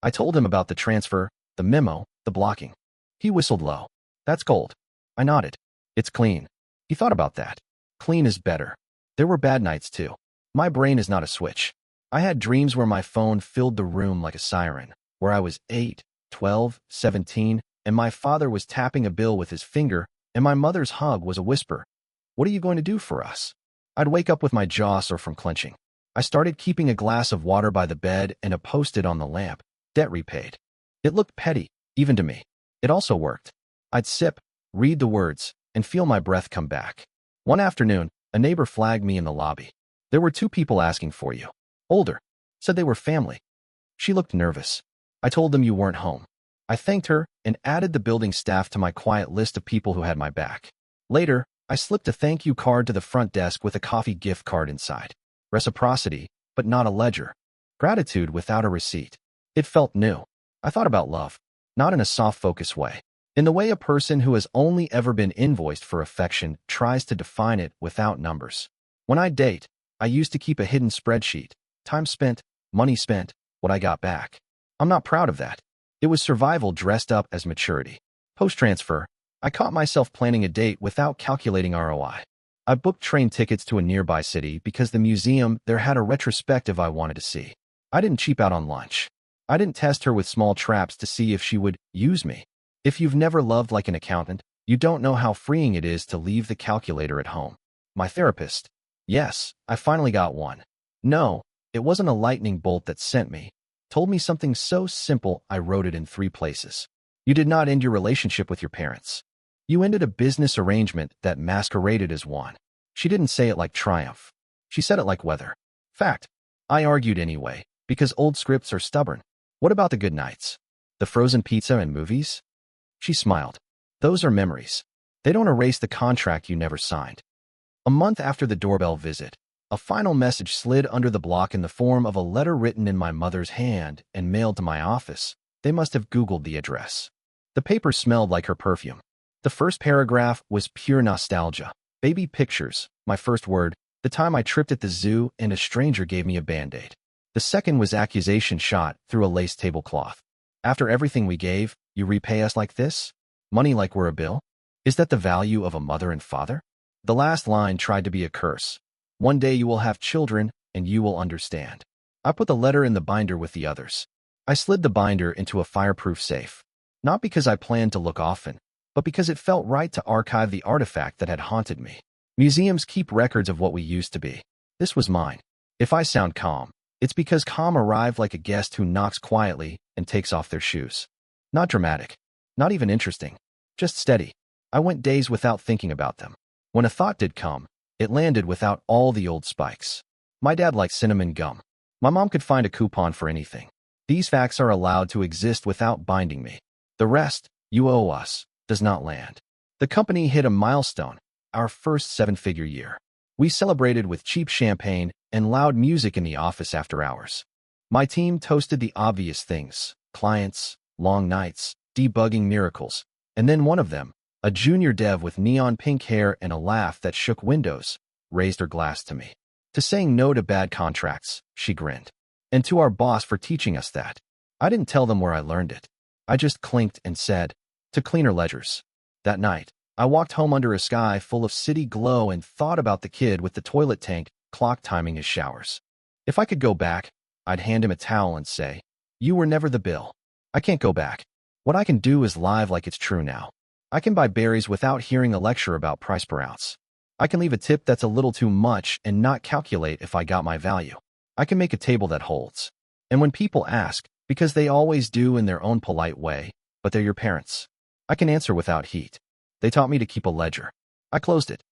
I told him about the transfer, the memo, the blocking. He whistled low. "That's gold." I nodded. "It's clean." He thought about that. Clean is better. There were bad nights too. My brain is not a switch. I had dreams where my phone filled the room like a siren, where I was 8, 12, 17, and my father was tapping a bill with his finger, and my mother's hug was a whisper. "What are you going to do for us?" I'd wake up with my jaw sore from clenching. I started keeping a glass of water by the bed and a post-it on the lamp. Debt repaid. It looked petty, even to me. It also worked. I'd sip, read the words, and feel my breath come back. One afternoon, a neighbor flagged me in the lobby. "There were 2 people asking for you. Older. Said they were family." She looked nervous. I told them you weren't home. I thanked her and added the building staff to my quiet list of people who had my back. Later, I slipped a thank you card to the front desk with a coffee gift card inside. Reciprocity, but not a ledger. Gratitude without a receipt. It felt new. I thought about love, not in a soft focus way. In the way a person who has only ever been invoiced for affection tries to define it without numbers. When I date, I used to keep a hidden spreadsheet. Time spent, money spent, what I got back. I'm not proud of that. It was survival dressed up as maturity. Post-transfer, I caught myself planning a date without calculating ROI. I booked train tickets to a nearby city because the museum there had a retrospective I wanted to see. I didn't cheap out on lunch. I didn't test her with small traps to see if she would use me. If you've never loved like an accountant, you don't know how freeing it is to leave the calculator at home. My therapist. Yes, I finally got one. No, it wasn't a lightning bolt that sent me. Told me something so simple I wrote it in 3 places. You did not end your relationship with your parents. You ended a business arrangement that masqueraded as one. She didn't say it like triumph. She said it like weather. Fact. I argued anyway, because old scripts are stubborn. What about the good nights? The frozen pizza and movies? She smiled. Those are memories. They don't erase the contract you never signed. A month after the doorbell visit, a final message slid under the block in the form of a letter written in my mother's hand and mailed to my office. They must have Googled the address. The paper smelled like her perfume. The first paragraph was pure nostalgia. Baby pictures, my first word, The time I tripped at the zoo and a stranger gave me a Band-Aid. The second was accusation shot through a lace tablecloth. After everything we gave, you repay us like this? Money like we're a bill? Is that the value of a mother and father? The last line tried to be a curse. One day you will have children, and you will understand. I put the letter in the binder with the others. I slid the binder into a fireproof safe. Not because I planned to look often, but because it felt right to archive the artifact that had haunted me. Museums keep records of what we used to be. This was mine. If I sound calm, it's because calm arrived like a guest who knocks quietly and takes off their shoes. Not dramatic. Not even interesting. Just steady. I went days without thinking about them. When a thought did come, it landed without all the old spikes. My dad liked cinnamon gum. My mom could find a coupon for anything. These facts are allowed to exist without binding me. The rest, you owe us, does not land. The company hit a milestone, our first 7-figure year. We celebrated with cheap champagne and loud music in the office after hours. My team toasted the obvious things: clients, long nights, debugging miracles. And then one of them, a junior dev with neon pink hair and a laugh that shook windows, raised her glass to me. To saying no to bad contracts, she grinned. And to our boss for teaching us that. I didn't tell them where I learned it. I just clinked and said, to cleaner ledgers. That night, I walked home under a sky full of city glow and thought about the kid with the toilet tank clock timing his showers. If I could go back, I'd hand him a towel and say, you were never the bill. I can't go back. What I can do is live like it's true now. I can buy berries without hearing a lecture about price per ounce. I can leave a tip that's a little too much and not calculate if I got my value. I can make a table that holds. And when people ask, because they always do in their own polite way, but they're your parents, I can answer without heat. They taught me to keep a ledger. I closed it.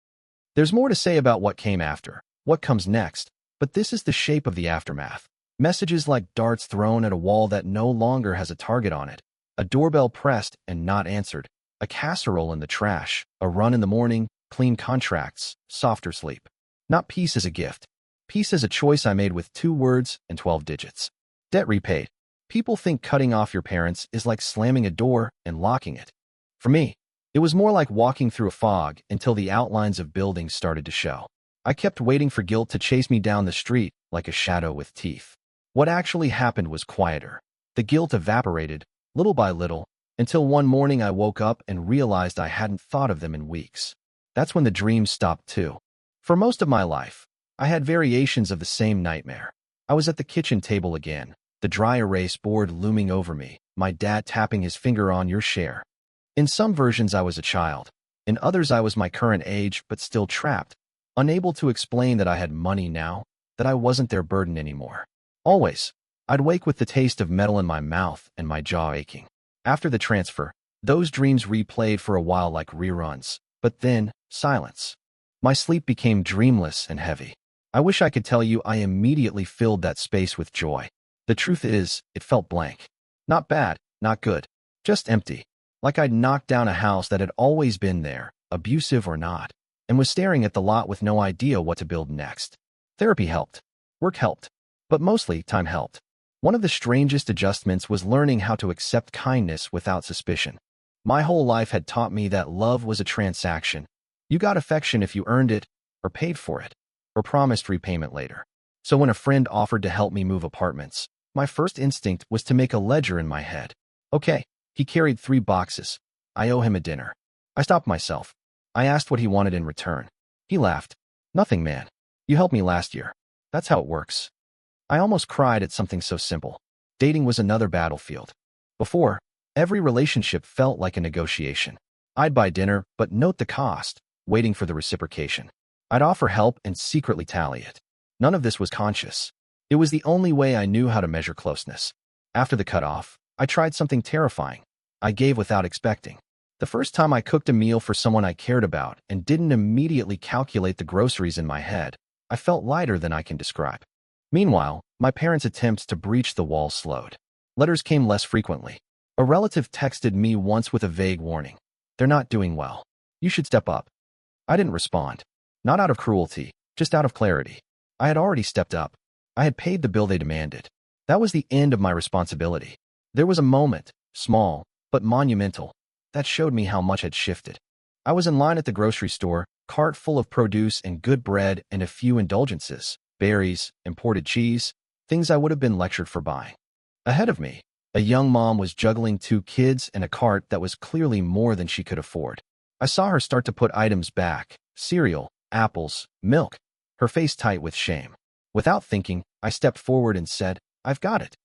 There's more to say about what came after, what comes next, but this is the shape of the aftermath. Messages like darts thrown at a wall that no longer has a target on it, a doorbell pressed and not answered, a casserole in the trash, a run in the morning, clean contracts, softer sleep. Not peace as a gift. Peace as a choice I made with 2 words and 12 digits. Debt repaid. People think cutting off your parents is like slamming a door and locking it. For me, it was more like walking through a fog until the outlines of buildings started to show. I kept waiting for guilt to chase me down the street like a shadow with teeth. What actually happened was quieter. The guilt evaporated, little by little, until one morning I woke up and realized I hadn't thought of them in weeks. That's when the dreams stopped too. For most of my life, I had variations of the same nightmare. I was at the kitchen table again, the dry erase board looming over me, my dad tapping his finger on your share. In some versions I was a child. In others I was my current age but still trapped, unable to explain that I had money now, that I wasn't their burden anymore. Always, I'd wake with the taste of metal in my mouth and my jaw aching. After the transfer, those dreams replayed for a while like reruns, but then, silence. My sleep became dreamless and heavy. I wish I could tell you I immediately filled that space with joy. The truth is, it felt blank. Not bad, not good, just empty. Like I'd knocked down a house that had always been there, abusive or not, and was staring at the lot with no idea what to build next. Therapy helped. Work helped. But mostly, time helped. One of the strangest adjustments was learning how to accept kindness without suspicion. My whole life had taught me that love was a transaction. You got affection if you earned it, or paid for it, or promised repayment later. So when a friend offered to help me move apartments, my first instinct was to make a ledger in my head. Okay, he carried 3 boxes. I owe him a dinner. I stopped myself. I asked what he wanted in return. He laughed. Nothing, man. You helped me last year. That's how it works. I almost cried at something so simple. Dating was another battlefield. Before, every relationship felt like a negotiation. I'd buy dinner, but note the cost, waiting for the reciprocation. I'd offer help and secretly tally it. None of this was conscious. It was the only way I knew how to measure closeness. After the cutoff, I tried something terrifying. I gave without expecting. The first time I cooked a meal for someone I cared about and didn't immediately calculate the groceries in my head, I felt lighter than I can describe. Meanwhile, my parents' attempts to breach the wall slowed. Letters came less frequently. A relative texted me once with a vague warning. They're not doing well. You should step up. I didn't respond. Not out of cruelty, just out of clarity. I had already stepped up. I had paid the bill they demanded. That was the end of my responsibility. There was a moment, small, but monumental, that showed me how much had shifted. I was in line at the grocery store, cart full of produce and good bread and a few indulgences, berries, imported cheese, things I would have been lectured for buying. Ahead of me, a young mom was juggling 2 kids and a cart that was clearly more than she could afford. I saw her start to put items back, cereal, apples, milk, her face tight with shame. Without thinking, I stepped forward and said, "I've got it."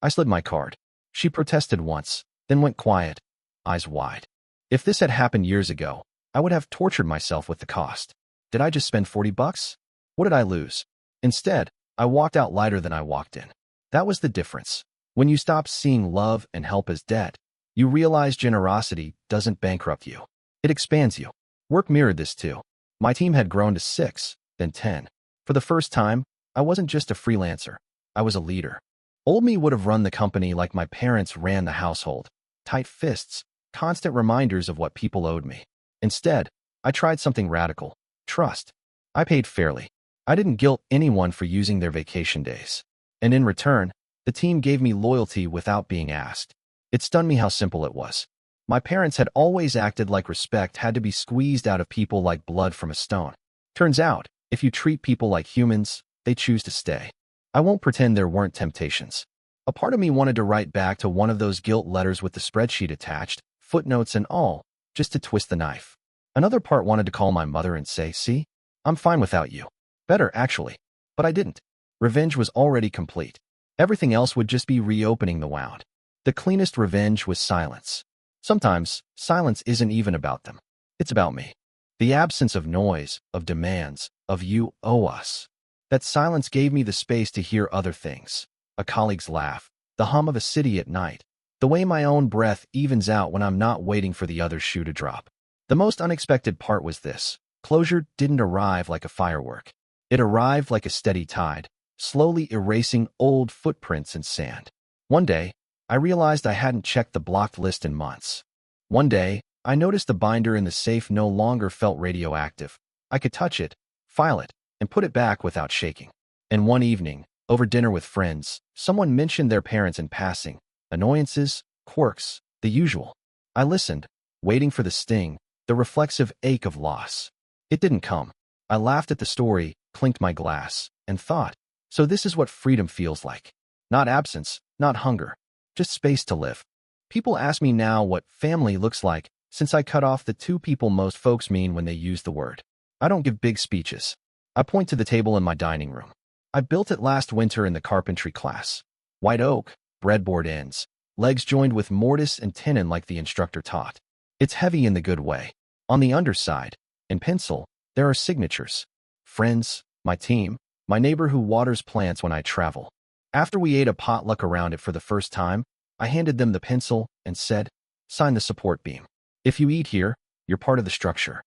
I slid my card. She protested once, then went quiet, eyes wide. If this had happened years ago, I would have tortured myself with the cost. Did I just spend $40? What did I lose? Instead, I walked out lighter than I walked in. That was the difference. When you stop seeing love and help as debt, you realize generosity doesn't bankrupt you. It expands you. Work mirrored this too. My team had grown to 6, then 10. For the first time, I wasn't just a freelancer. I was a leader. Old me would have run the company like my parents ran the household. Tight fists, constant reminders of what people owed me. Instead, I tried something radical. Trust. I paid fairly. I didn't guilt anyone for using their vacation days. And in return, the team gave me loyalty without being asked. It stunned me how simple it was. My parents had always acted like respect had to be squeezed out of people like blood from a stone. Turns out, if you treat people like humans, they choose to stay. I won't pretend there weren't temptations. A part of me wanted to write back to one of those guilt letters with the spreadsheet attached, footnotes and all, just to twist the knife. Another part wanted to call my mother and say, "See, I'm fine without you." Better, actually. But I didn't. Revenge was already complete. Everything else would just be reopening the wound. The cleanest revenge was silence. Sometimes, silence isn't even about them. It's about me. The absence of noise, of demands, of "you owe us." That silence gave me the space to hear other things. A colleague's laugh, the hum of a city at night, the way my own breath evens out when I'm not waiting for the other shoe to drop. The most unexpected part was this. Closure didn't arrive like a firework. It arrived like a steady tide, slowly erasing old footprints in sand. One day, I realized I hadn't checked the blocked list in months. One day, I noticed the binder in the safe no longer felt radioactive. I could touch it, file it, and put it back without shaking. And one evening, over dinner with friends, someone mentioned their parents in passing. Annoyances, quirks, the usual. I listened, waiting for the sting, the reflexive ache of loss. It didn't come. I laughed at the story, clinked my glass, and thought, so this is what freedom feels like. Not absence, not hunger, just space to live. People ask me now what family looks like since I cut off the 2 people most folks mean when they use the word. I don't give big speeches. I point to the table in my dining room. I built it last winter in the carpentry class. White oak, breadboard ends, legs joined with mortise and tenon like the instructor taught. It's heavy in the good way. On the underside, in pencil, there are signatures. Friends, my team, my neighbor who waters plants when I travel. After we ate a potluck around it for the first time, I handed them the pencil and said, "Sign the support beam. If you eat here, you're part of the structure."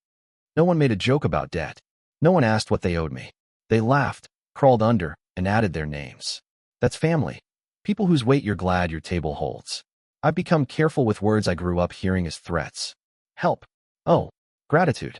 No one made a joke about debt. No one asked what they owed me. They laughed, crawled under, and added their names. That's family. People whose weight you're glad your table holds. I've become careful with words I grew up hearing as threats. Help. Oh, gratitude.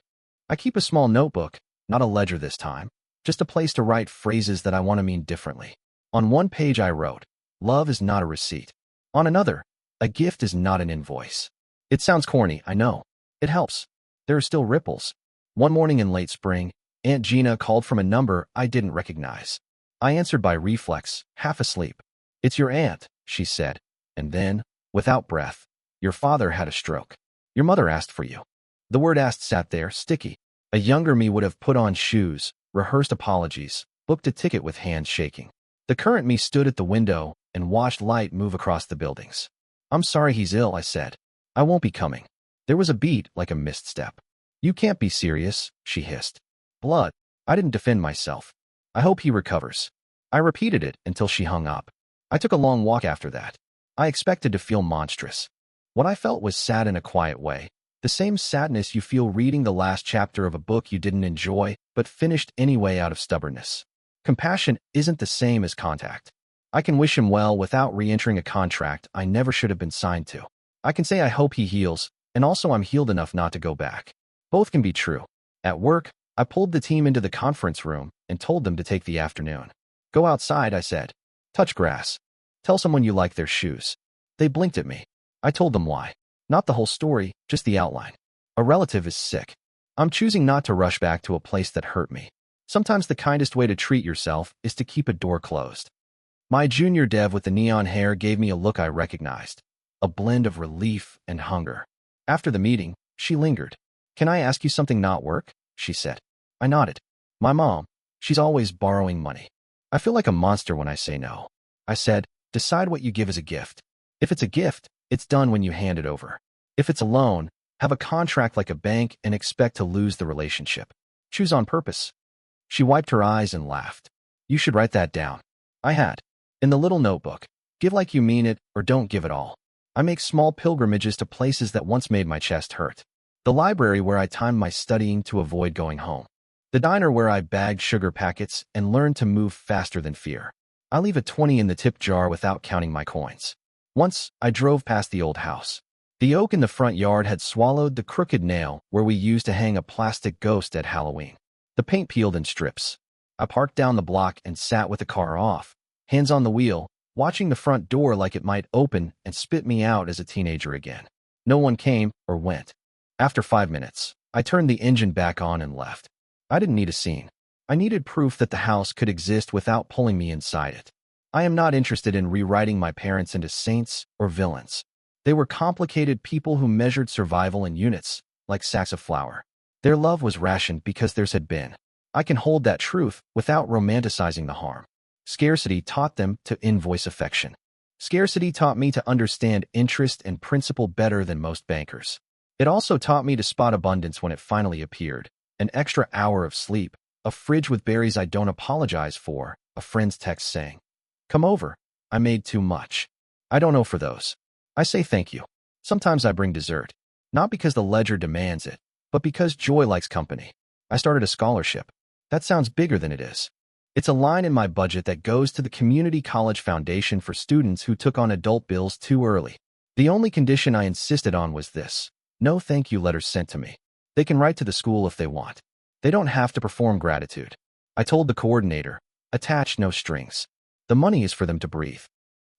I keep a small notebook, not a ledger this time, just a place to write phrases that I want to mean differently. On one page I wrote, "Love is not a receipt." On another, "A gift is not an invoice." It sounds corny, I know. It helps. There are still ripples. One morning in late spring, Aunt Gina called from a number I didn't recognize. I answered by reflex, half asleep. "It's your aunt," she said, and then, without breath, "Your father had a stroke. Your mother asked for you." The word "asked" sat there, sticky. A younger me would have put on shoes, rehearsed apologies, booked a ticket with hands shaking. The current me stood at the window and watched light move across the buildings. "I'm sorry he's ill," I said. "I won't be coming." There was a beat like a missed step. "You can't be serious," she hissed. Blood. I didn't defend myself. "I hope he recovers." I repeated it until she hung up. I took a long walk after that. I expected to feel monstrous. What I felt was sad in a quiet way. The same sadness you feel reading the last chapter of a book you didn't enjoy, but finished anyway out of stubbornness. Compassion isn't the same as contact. I can wish him well without re-entering a contract I never should have been signed to. I can say I hope he heals, and also I'm healed enough not to go back. Both can be true. At work, I pulled the team into the conference room and told them to take the afternoon. "Go outside," I said. "Touch grass. Tell someone you like their shoes." They blinked at me. I told them why. Not the whole story, just the outline. "A relative is sick." I'm choosing not to rush back to a place that hurt me. Sometimes the kindest way to treat yourself is to keep a door closed. My junior dev with the neon hair gave me a look I recognized, a blend of relief and hunger. After the meeting, she lingered. "Can I ask you something not work?" she said. I nodded. "My mom, she's always borrowing money. I feel like a monster when I say no." I said, "Decide what you give as a gift. If it's a gift, it's done when you hand it over. If it's a loan, have a contract like a bank and expect to lose the relationship. Choose on purpose." She wiped her eyes and laughed. "You should write that down." I had. In the little notebook, give like you mean it or don't give at all. I make small pilgrimages to places that once made my chest hurt. The library where I timed my studying to avoid going home. The diner where I bagged sugar packets and learned to move faster than fear. I leave a 20 in the tip jar without counting my coins. Once, I drove past the old house. The oak in the front yard had swallowed the crooked nail where we used to hang a plastic ghost at Halloween. The paint peeled in strips. I parked down the block and sat with the car off, hands on the wheel, watching the front door like it might open and spit me out as a teenager again. No one came or went. After 5 minutes, I turned the engine back on and left. I didn't need a scene. I needed proof that the house could exist without pulling me inside it. I am not interested in rewriting my parents into saints or villains. They were complicated people who measured survival in units, like sacks of flour. Their love was rationed because theirs had been. I can hold that truth without romanticizing the harm. Scarcity taught them to invoice affection. Scarcity taught me to understand interest and principle better than most bankers. It also taught me to spot abundance when it finally appeared. An extra hour of sleep, a fridge with berries I don't apologize for, a friend's text saying, "Come over, I made too much." I don't know for those. I say thank you. Sometimes I bring dessert. Not because the ledger demands it, but because joy likes company. I started a scholarship. That sounds bigger than it is. It's a line in my budget that goes to the Community College Foundation for students who took on adult bills too early. The only condition I insisted on was this: no thank you letters sent to me. They can write to the school if they want. They don't have to perform gratitude. I told the coordinator, attach no strings. The money is for them to breathe.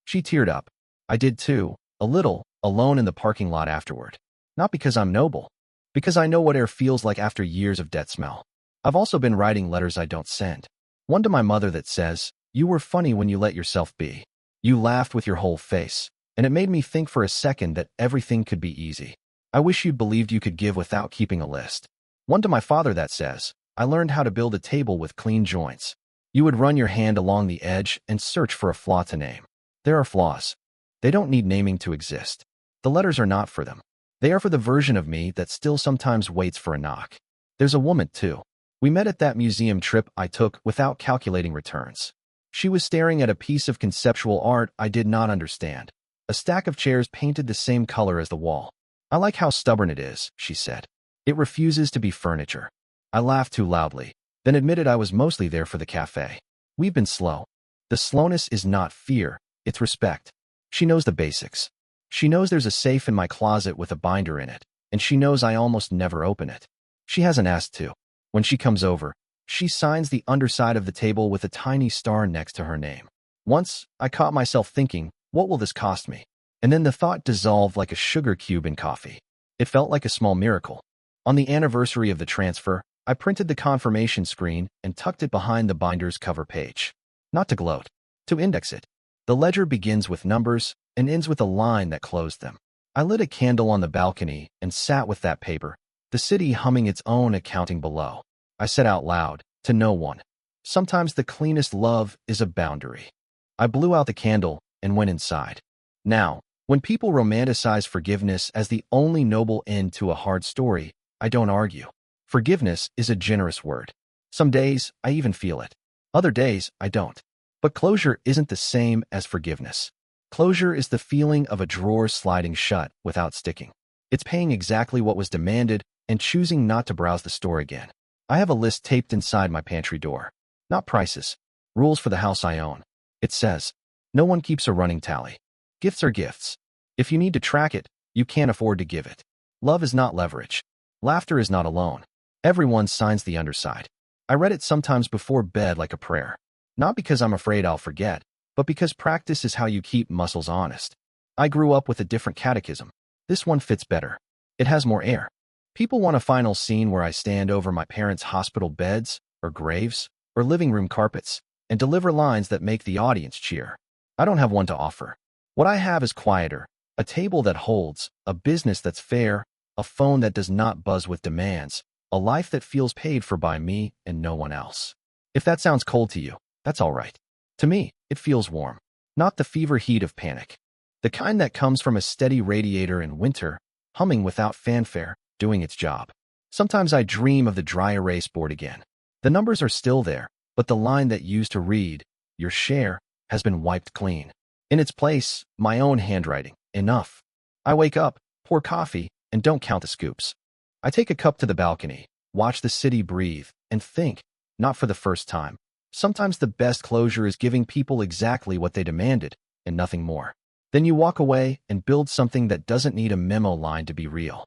She teared up. I did too, a little, alone in the parking lot afterward. Not because I'm noble, because I know what air feels like after years of debt smell. I've also been writing letters I don't send. One to my mother that says, "You were funny when you let yourself be. You laughed with your whole face, and it made me think for a second that everything could be easy. I wish you'd believed you could give without keeping a list." One to my father that says, "I learned how to build a table with clean joints. You would run your hand along the edge and search for a flaw to name. There are flaws. They don't need naming to exist. The letters are not for them. They are for the version of me that still sometimes waits for a knock." There's a woman, too. We met at that museum trip I took without calculating returns. She was staring at a piece of conceptual art I did not understand. A stack of chairs painted the same color as the wall. "I like how stubborn it is," she said. "It refuses to be furniture." I laughed too loudly, then admitted I was mostly there for the cafe. We've been slow. The slowness is not fear, it's respect. She knows the basics. She knows there's a safe in my closet with a binder in it, and she knows I almost never open it. She hasn't asked to. When she comes over, she signs the underside of the table with a tiny star next to her name. Once, I caught myself thinking, what will this cost me? And then the thought dissolved like a sugar cube in coffee. It felt like a small miracle. On the anniversary of the transfer, I printed the confirmation screen and tucked it behind the binder's cover page. Not to gloat, to index it. The ledger begins with numbers and ends with a line that closed them. I lit a candle on the balcony and sat with that paper, the city humming its own accounting below. I said out loud, to no one, sometimes the cleanest love is a boundary. I blew out the candle and went inside. Now, when people romanticize forgiveness as the only noble end to a hard story, I don't argue. Forgiveness is a generous word. Some days, I even feel it. Other days, I don't. But closure isn't the same as forgiveness. Closure is the feeling of a drawer sliding shut without sticking. It's paying exactly what was demanded and choosing not to browse the store again. I have a list taped inside my pantry door. Not prices. Rules for the house I own. It says, no one keeps a running tally. Gifts are gifts. If you need to track it, you can't afford to give it. Love is not leverage. Laughter is not a loan. Everyone signs the underside. I read it sometimes before bed like a prayer. Not because I'm afraid I'll forget, but because practice is how you keep muscles honest. I grew up with a different catechism. This one fits better. It has more air. People want a final scene where I stand over my parents' hospital beds, or graves, or living room carpets, and deliver lines that make the audience cheer. I don't have one to offer. What I have is quieter, a table that holds, a business that's fair, a phone that does not buzz with demands, a life that feels paid for by me and no one else. If that sounds cold to you, that's all right. To me, it feels warm. Not the fever heat of panic. The kind that comes from a steady radiator in winter, humming without fanfare, doing its job. Sometimes I dream of the dry erase board again. The numbers are still there, but the line that used to read, "Your share," has been wiped clean. In its place, my own handwriting. Enough. I wake up, pour coffee, and don't count the scoops. I take a cup to the balcony, watch the city breathe, and think, not for the first time. Sometimes the best closure is giving people exactly what they demanded, and nothing more. Then you walk away and build something that doesn't need a memo line to be real.